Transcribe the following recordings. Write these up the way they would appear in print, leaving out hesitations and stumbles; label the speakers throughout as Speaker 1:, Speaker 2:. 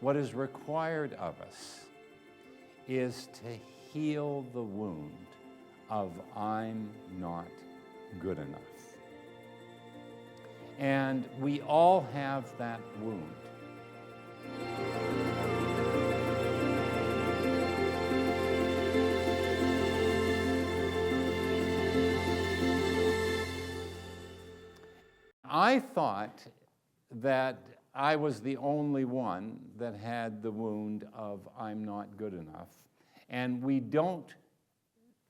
Speaker 1: what is required of us is to heal the wound of I'm not good enough. And we all have that wound. I thought that I was the only one that had the wound of I'm not good enough. And we don't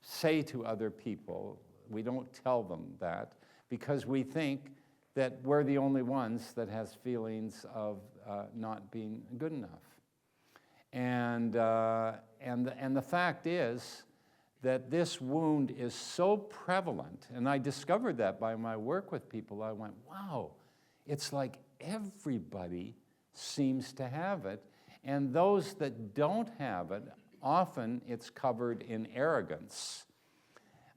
Speaker 1: say to other people, we don't tell them that, because we think that we're the only ones that has feelings of not being good enough. And the fact is that this wound is so prevalent, and I discovered that by my work with people. I went, wow, it's like everybody seems to have it, and those that don't have it, often it's covered in arrogance.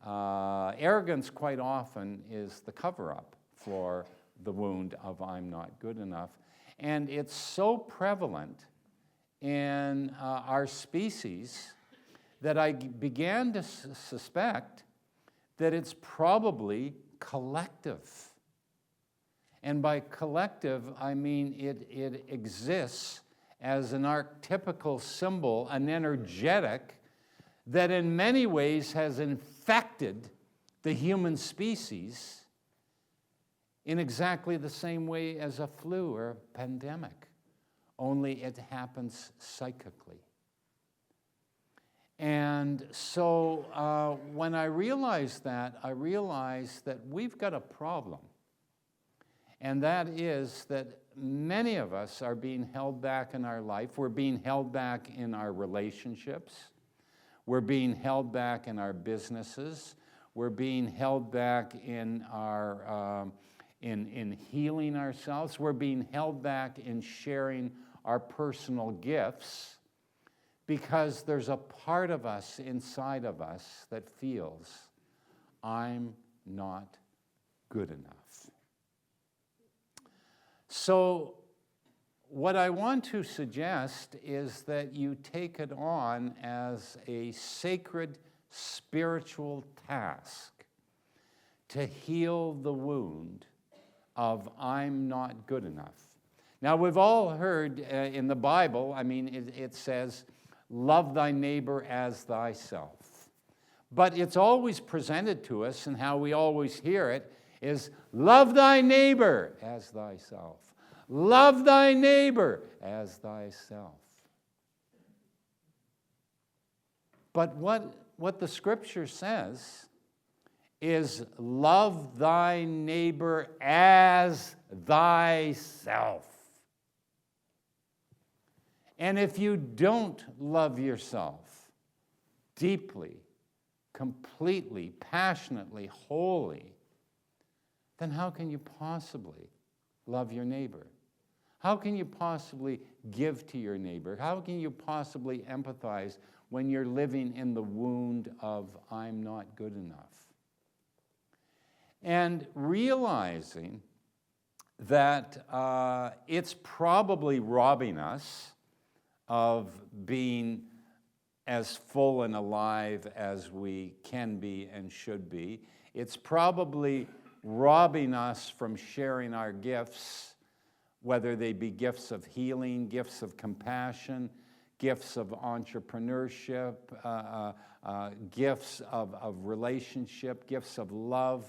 Speaker 1: Arrogance quite often is the cover-up for the wound of I'm not good enough. And it's so prevalent in our species that I began to suspect that it's probably collective. And by collective, I mean it exists as an archetypical symbol, an energetic, that in many ways has infected the human species in exactly the same way as a flu or a pandemic, only it happens psychically. And so when I realized that we've got a problem. And that is that many of us are being held back in our life. We're being held back in our relationships. We're being held back in our businesses. We're being held back in our in healing ourselves. We're being held back in sharing our personal gifts, because there's a part of us inside of us that feels, I'm not good enough. So what I want to suggest is that you take it on as a sacred spiritual task to heal the wound of I'm not good enough. Now, we've all heard in the Bible, I mean, it says, love thy neighbor as thyself. But it's always presented to us, and how we always hear it is, love thy neighbor as thyself. Love thy neighbor as thyself. But what the scripture says is, love thy neighbor as thyself. And if you don't love yourself deeply, completely, passionately, wholly, then how can you possibly love your neighbor? How can you possibly give to your neighbor? How can you possibly empathize when you're living in the wound of I'm not good enough? And realizing that it's probably robbing us of being as full and alive as we can be and should be. It's probably robbing us from sharing our gifts, whether they be gifts of healing, gifts of compassion, gifts of entrepreneurship, gifts of relationship, gifts of love.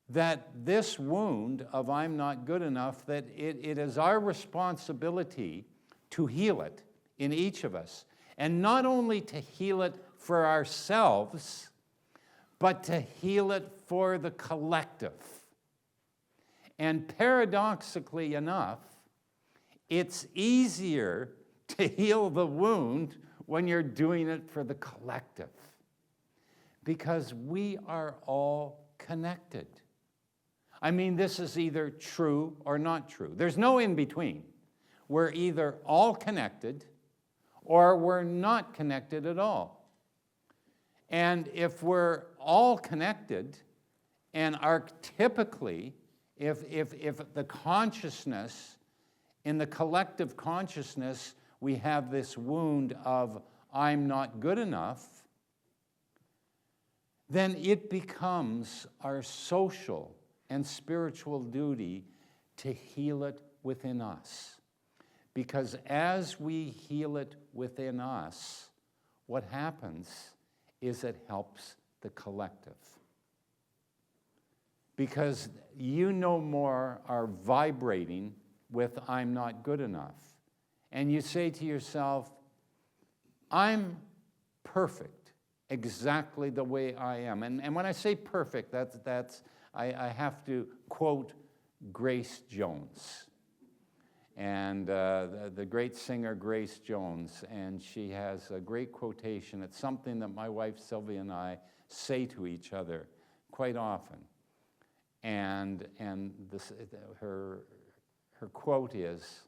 Speaker 1: That this wound of I'm not good enough, that it is our responsibility to heal it in each of us. And not only to heal it for ourselves, but to heal it for the collective. And paradoxically enough, it's easier to heal the wound when you're doing it for the collective, because we are all connected. I mean, this is either true or not true. There's no in between. We're either all connected or we're not connected at all. And if we're all connected, and archetypically, if the consciousness in the collective consciousness, we have this wound of I'm not good enough, then it becomes our social and spiritual duty to heal it within us. Because as we heal it within us, what happens is it helps the collective. Because you no more are vibrating with I'm not good enough. And you say to yourself, I'm perfect exactly the way I am. And when I say perfect, I have to quote Grace Jones. And the great singer Grace Jones, and she has a great quotation. It's something that my wife Sylvia and I say to each other quite often. And her quote is,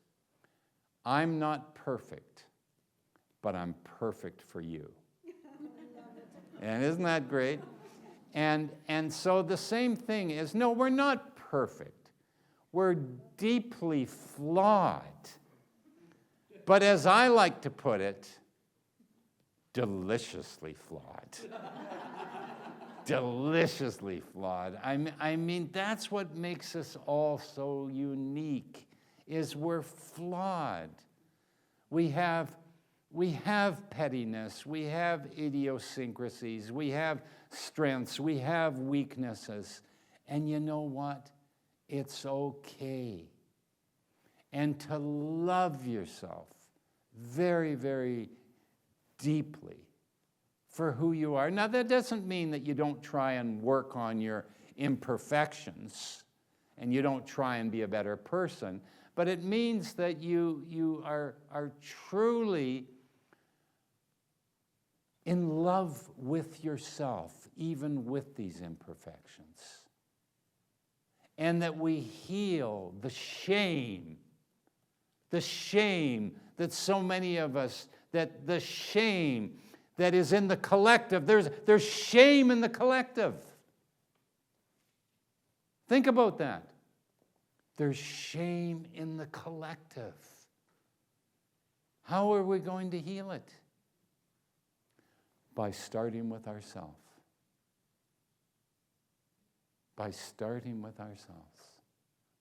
Speaker 1: I'm not perfect, but I'm perfect for you. And isn't that great? And so the same thing is, no, we're not perfect. We're deeply flawed. But as I like to put it, deliciously flawed. Deliciously flawed. I mean, that's what makes us all so unique, is we're flawed. We have pettiness, we have idiosyncrasies, we have strengths, we have weaknesses. And you know what? It's okay. And to love yourself very, very deeply for who you are. Now, that doesn't mean that you don't try and work on your imperfections and you don't try and be a better person, but it means that you are truly in love with yourself, even with these imperfections. And that we heal the shame that so many of us, that the shame that is in the collective. There's shame in the collective. Think about that. There's shame in the collective. How are we going to heal it? By starting with ourselves. By starting with ourselves.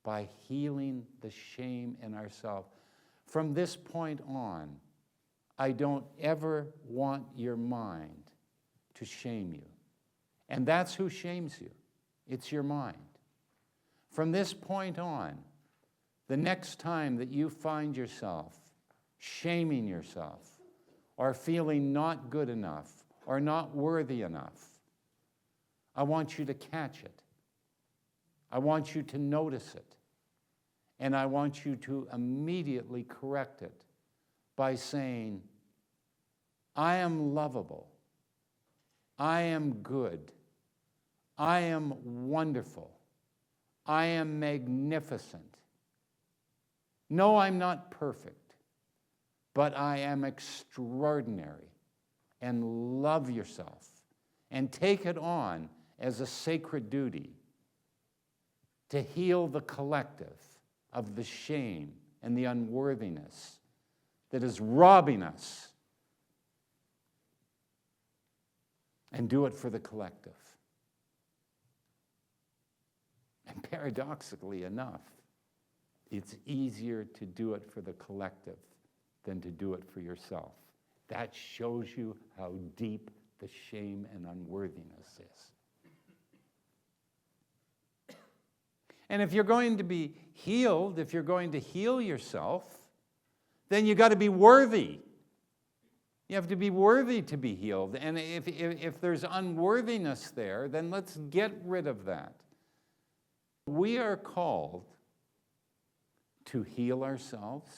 Speaker 1: By healing the shame in ourselves. From this point on, I don't ever want your mind to shame you. And that's who shames you. It's your mind. From this point on, the next time that you find yourself shaming yourself or feeling not good enough or not worthy enough, I want you to catch it. I want you to notice it. And I want you to immediately correct it by saying, I am lovable. I am good. I am wonderful. I am magnificent. No, I'm not perfect, but I am extraordinary. And love yourself and take it on as a sacred duty to heal the collective of the shame and the unworthiness that is robbing us, and do it for the collective. And paradoxically enough, it's easier to do it for the collective than to do it for yourself. That shows you how deep the shame and unworthiness is. And if you're going to be healed, if you're going to heal yourself, then you got to be worthy. You have to be worthy to be healed. And if there's unworthiness there, then let's get rid of that. We are called to heal ourselves,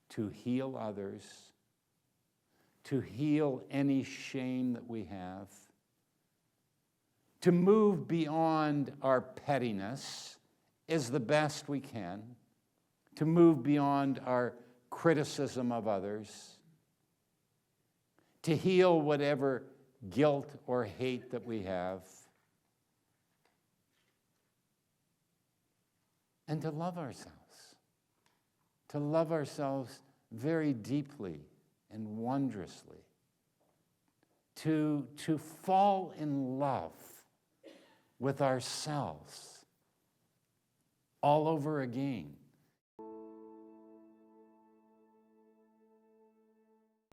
Speaker 1: to heal others, to heal any shame that we have, to move beyond our pettiness is the best we can, to move beyond our criticism of others, to heal whatever guilt or hate that we have, and to love ourselves. to love ourselves very deeply and wondrously, to fall in love with ourselves all over again.